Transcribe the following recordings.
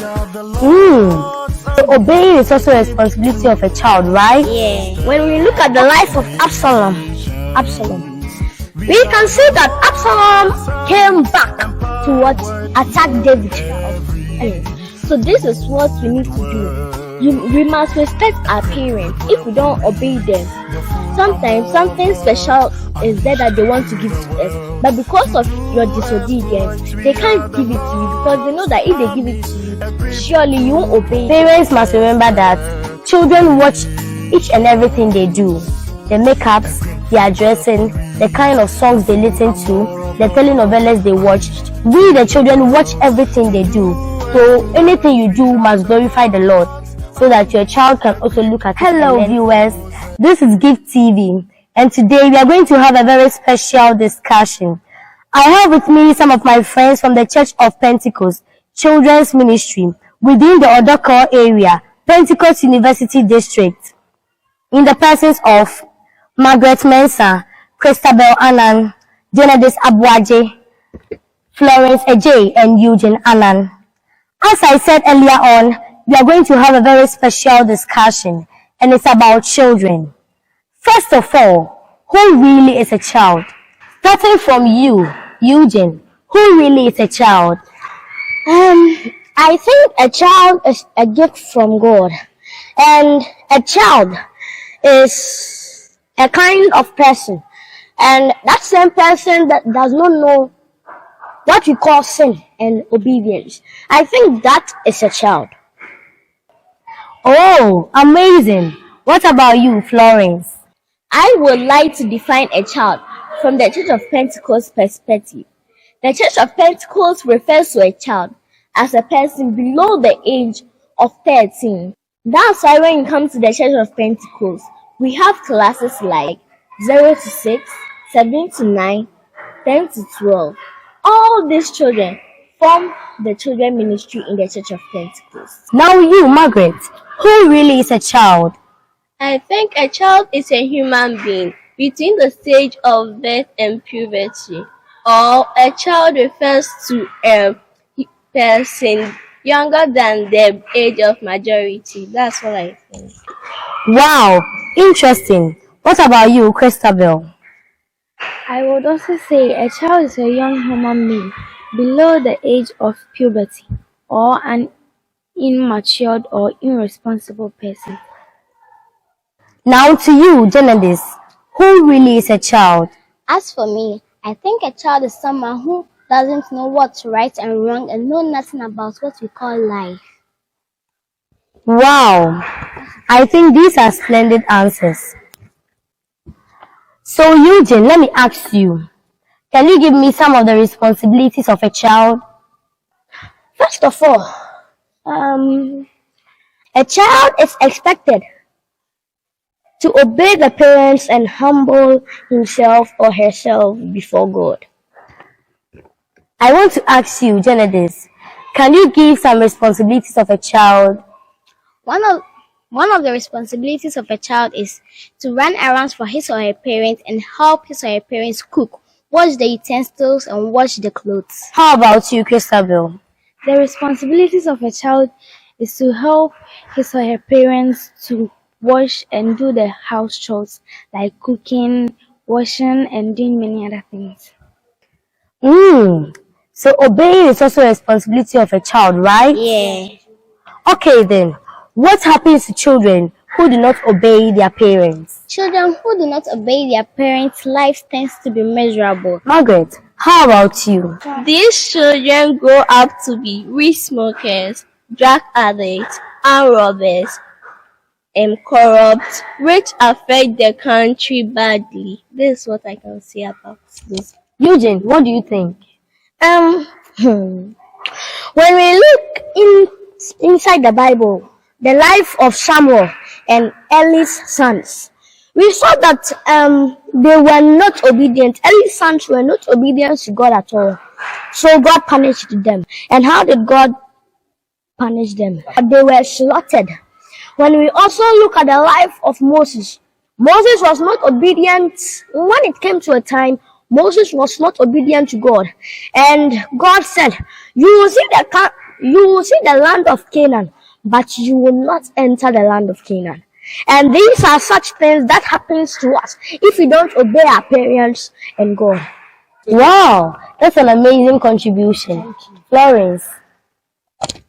So obeying is also a responsibility of a child, right? Yeah. When we look at the life of Absalom, we can see that Absalom came back to attack David. So this is what we need to do. We must respect our parents. If we don't obey them, sometimes something special is there that they want to give to us, but because of your disobedience, they can't give it to you because they know that if they give it to you, surely you won't obey. Parents must remember that children watch each and everything they do. The makeups, their dressing, the kind of songs they listen to, the telenovelas they watch. We, the children, watch everything they do. So anything you do must glorify the Lord, so that your child can also look at it. Hello viewers, this is Gift TV, and today we are going to have a very special discussion. I have with me some of my friends from the Church of Pentecost Children's Ministry within the Odoko area, Pentecost University District, in the persons of Margaret Mensah, Christabel Annan, Jonadis Abwaje, Florence Ejay, and Eugene Annan. As I said earlier on, we are going to have a very special discussion, and it's about children. First of all, who really is a child? Starting from you, Eugene, who really is a child? I think a child is a gift from God, and a child is a kind of person, and that same person that does not know what we call sin and obedience. I think that is a child. Oh, amazing. What about you, Florence? I would like to define a child from the Church of Pentecost perspective. The Church of Pentecost refers to a child as a person below the age of 13. That's why when you come to the Church of Pentecost, we have classes like 0 to 6, 7 to 9, 10 to 12. All these children form the children ministry in the Church of Pentecost. Now you, Margaret, who really is a child? I think a child is a human being between the stage of birth and puberty, or a child refers to a person younger than the age of majority. That's what I think. Wow, interesting. What about you, Christabel? I would also say a child is a young human being below the age of puberty, or an immature or irresponsible person. Now to you, Jonadis, who really is a child? As for me, I think a child is someone who doesn't know what's right and wrong and know nothing about what we call life. Wow, I think these are splendid answers. So Eugene, let me ask you, can you give me some of the responsibilities of a child? First of all, a child is expected to obey the parents and humble himself or herself before God. I want to ask you, Jonadis, can you give some responsibilities of a child? One of the responsibilities of a child is to run errands for his or her parents and help his or her parents cook, wash the utensils, and wash the clothes. How about you, Christabel? The responsibilities of a child is to help his or her parents to wash and do the house chores like cooking, washing, and doing many other things. So obeying is also a responsibility of a child, right? Yeah. Okay then, what happens to children who do not obey their parents? Children who do not obey their parents' life tends to be miserable. Margaret, how about you? These children grow up to be weed smokers, drug addicts, armed robbers, and corrupt, which affect the country badly. This is what I can say about this. Eugene, what do you think? When we look inside the Bible, the life of Samuel and Eli's sons, we saw that they were not obedient. Eli's sons were not obedient to God at all. So God punished them. And how did God punish them? They were slaughtered. When we also look at the life of Moses, Moses was not obedient. When it came to a time, Moses was not obedient to God. And God said, you will see You will see the land of Canaan, but you will not enter the land of Canaan. And these are such things that happens to us if we don't obey our parents and God. Wow, that's an amazing contribution. Florence.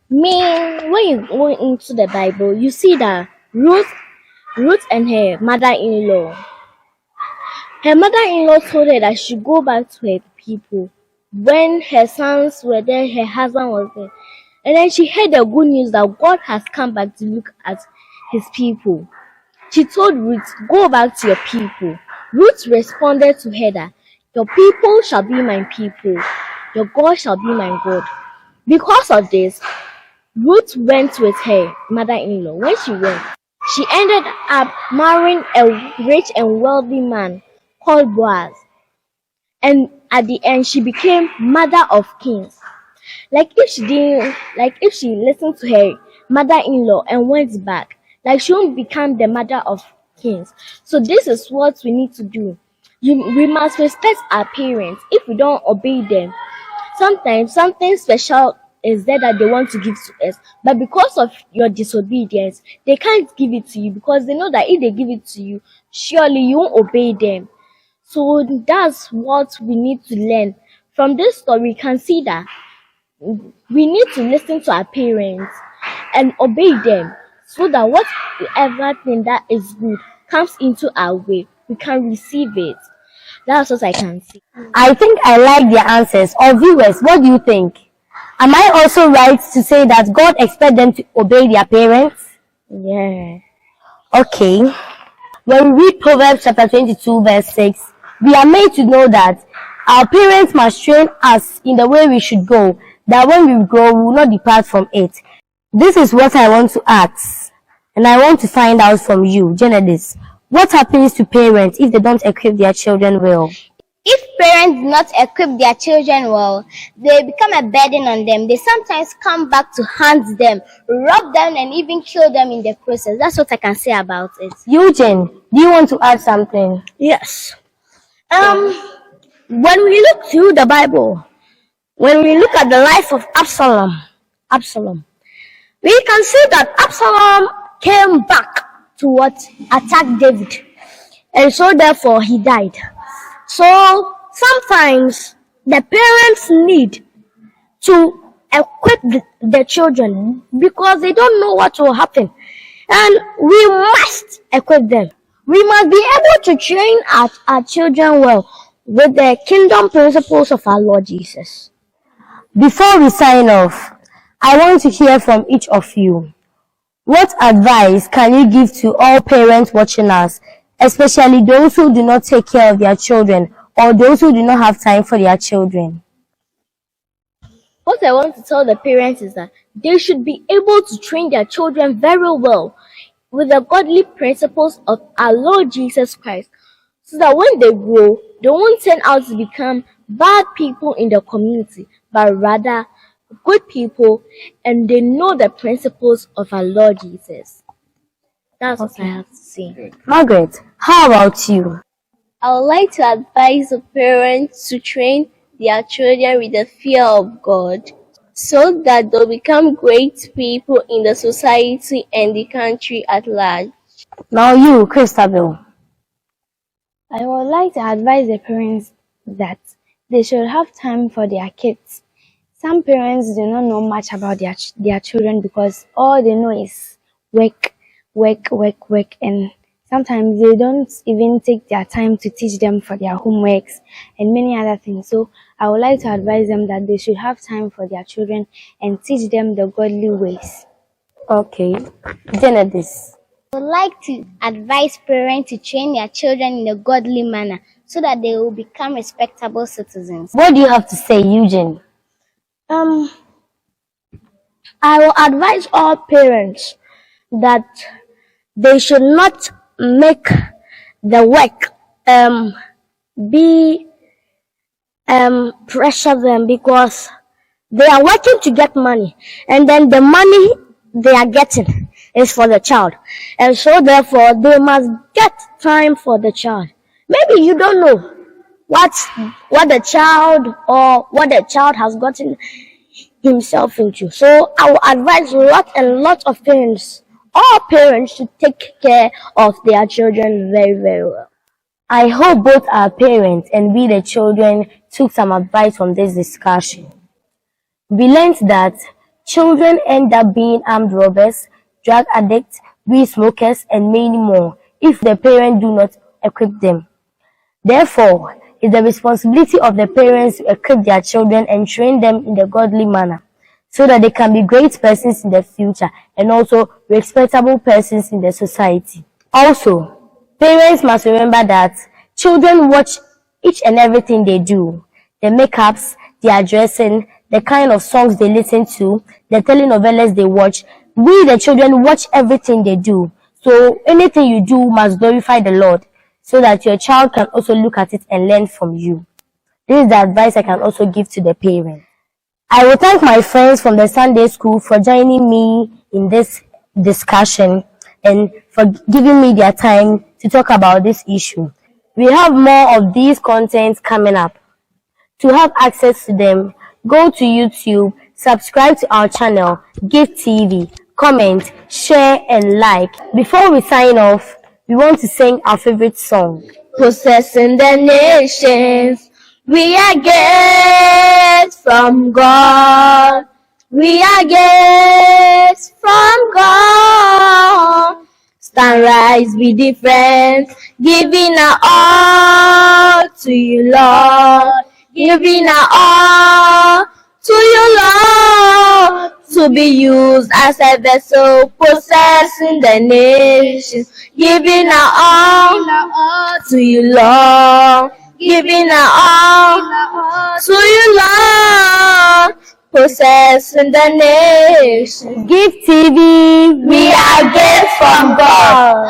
When you go into the Bible, you see that Ruth and her mother-in-law told her that she go back to her people. When her sons were there, her husband was there. And then she heard the good news that God has come back to look at his people. She told Ruth, go back to your people. Ruth responded to her that your people shall be my people. Your God shall be my God. Because of this, Ruth went with her mother-in-law. When she went, she ended up marrying a rich and wealthy man called Boaz. And at the end, she became mother of kings. If she listened to her mother-in-law and went back, she won't become the mother of kings. So this is what we need to do. We must respect our parents. If we don't obey them, sometimes something special is there that they want to give to us, but because of your disobedience, they can't give it to you because they know that if they give it to you, surely you won't obey them. So that's what we need to learn. From this story, we can see that we need to listen to our parents and obey them so that whatever thing that is good comes into our way, we can receive it. That's what I can see. I think I like their answers. Or viewers, what do you think? Am I also right to say that God expects them to obey their parents? Yeah. Okay. When we read Proverbs chapter 22 verse 6, we are made to know that our parents must train us in the way we should go, that when we grow, we will not depart from it. This is what I want to ask, and I want to find out from you, Genesis. What happens to parents if they don't equip their children well? If parents do not equip their children well, they become a burden on them. They sometimes come back to hunt them, rob them, and even kill them in the process. That's what I can say about it. Eugene, do you want to add something? Yes. When we look through the Bible, when we look at the life of Absalom, we can see that Absalom came back to attack David. And so therefore he died. So sometimes the parents need to equip the children because they don't know what will happen. And we must equip them. We must be able to train our children well with the kingdom principles of our Lord Jesus. Before we sign off, I want to hear from each of you. What advice can you give to all parents watching us, especially those who do not take care of their children or those who do not have time for their children? What I want to tell the parents is that they should be able to train their children very well with the godly principles of our Lord Jesus Christ, so that when they grow, they won't turn out to become bad people in the community, but rather good people, and they know the principles of our Lord Jesus. That's what I have to say. Margaret, how about you? I would like to advise the parents to train their children with the fear of God, so that they'll become great people in the society and the country at large. Now you, Christabel. I would like to advise the parents that they should have time for their kids. Some parents do not know much about their children because all they know is work, and sometimes they don't even take their time to teach them for their homeworks and many other things. So I would like to advise them that they should have time for their children and teach them the godly ways. Okay. Genesis. I would like to advise parents to train their children in a godly manner so that they will become respectable citizens. What do you have to say, Eugene? I will advise all parents that they should not make the work pressure them, because they are working to get money, and then the money they are getting is for the child, and so therefore they must get time for the child. Maybe you don't know what the child has gotten himself into. So I will advise lot and lot of parents, all parents, to take care of their children very, very well. I hope both our parents and we the children took some advice from this discussion. We learned that children end up being armed robbers, drug addicts, weed smokers, and many more if the parents do not equip them. Therefore, it's the responsibility of the parents to equip their children and train them in the godly manner so that they can be great persons in the future and also respectable persons in the society. Also, parents must remember that children watch each and everything they do, the makeups, their dressing, the kind of songs they listen to, the telenovelas they watch. We, the children, watch everything they do. So anything you do must glorify the Lord so that your child can also look at it and learn from you. This is the advice I can also give to the parents. I will thank my friends from the Sunday school for joining me in this discussion and for giving me their time to talk about this issue. We have more of these contents coming up. To have access to them, go to YouTube, subscribe to our channel, Gift TV, comment, share, and like. Before we sign off, we want to sing our favorite song. Possessing the nations, we are gifts from God. We are gifts from God. Stand, rise, be different, giving our all to you, Lord. Giving our all to you, Lord, to be used as a vessel, possessing the nations. Giving our all to you, Lord. Giving our all to you, Lord, possessing the nations. Gift TV, We are gifts from God.